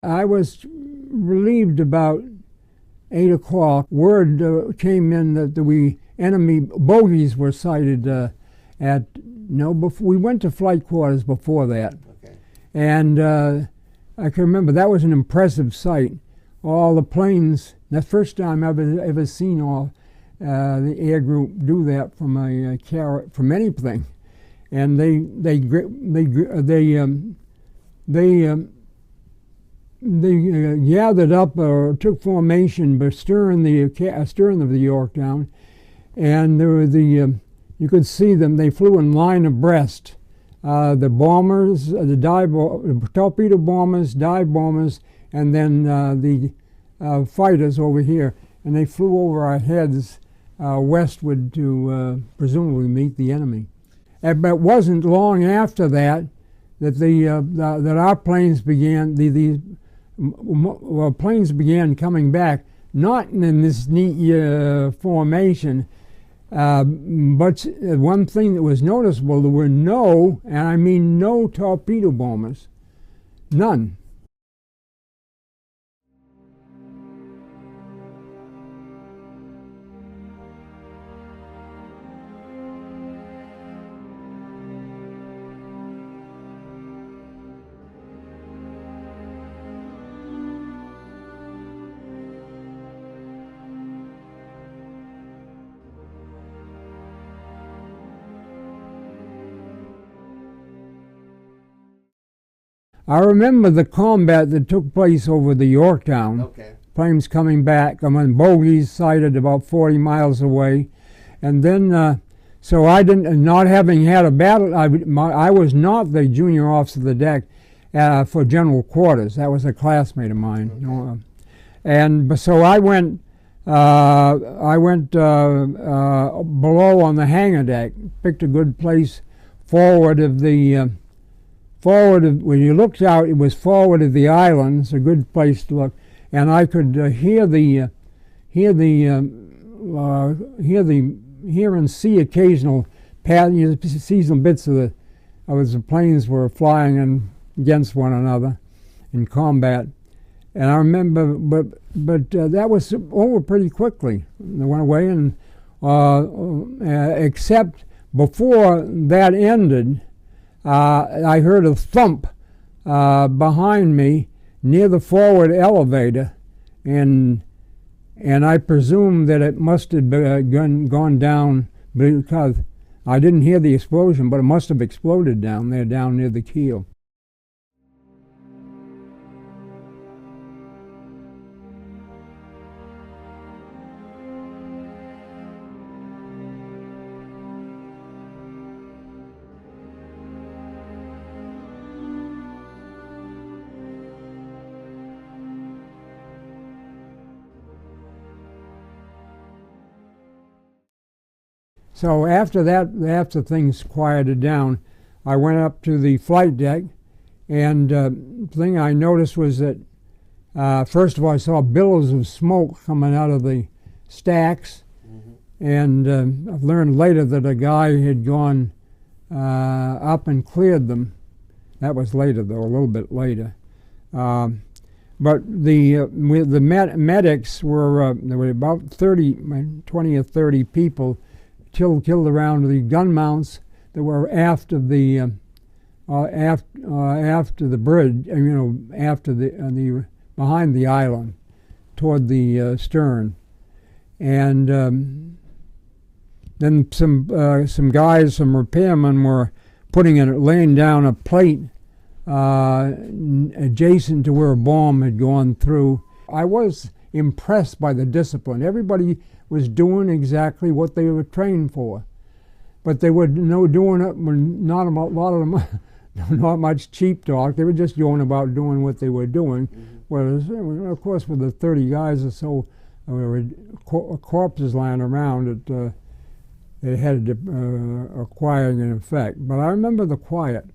I was relieved about 8 o'clock. Word came in that the enemy bogies were sighted we went to flight quarters before that. Okay. And I can remember that was an impressive sight. All the planes, the first time I've ever seen all the air group do that from from anything. And they gathered up or took formation astern of the Yorktown, and there were you could see them. They flew in line abreast. The bombers, the torpedo bombers, dive bombers, and then the fighters over here, and they flew over our heads westward to presumably meet the enemy. But it wasn't long after that that our planes began. Planes began coming back, not in this neat formation, but one thing that was noticeable: there were no, and I mean no, torpedo bombers, none. I remember the combat that took place over the Yorktown. Okay. Planes coming back. I mean, bogies sighted about 40 miles away. And then, so I didn't, not having had a battle, I was not the junior officer of the deck for general quarters. That was a classmate of mine. Okay. And so I went below on the hangar deck, picked a good place forward of the when you looked out, it was forward of the island. It's a good place to look, and I could hear and see occasional seasonal bits of the planes were flying against one another in combat. And I remember, but that was over pretty quickly. They went away, and except before that ended. I heard a thump behind me near the forward elevator, and I presume that it must have gone down, because I didn't hear the explosion, but it must have exploded down there, down near the keel. So after that, after things quieted down, I went up to the flight deck, and the thing I noticed was that, first of all, I saw billows of smoke coming out of the stacks, and I've learned later that a guy had gone up and cleared them. That was later, though, a little bit later. But the medics were, there were about 20 or 30 people killed around the gun mounts that were aft of the after the bridge, after the behind the island, toward the stern, and then some guys, some repairmen, were laying down a plate adjacent to where a bomb had gone through. I was impressed by the discipline. Everybody was doing exactly what they were trained for, but they were doing it. Not a lot of them, not much cheap talk. They were just going about doing what they were doing. Whereas, of course, with the 30 guys or so, corpses lying around, it had acquiring an effect. But I remember the quiet.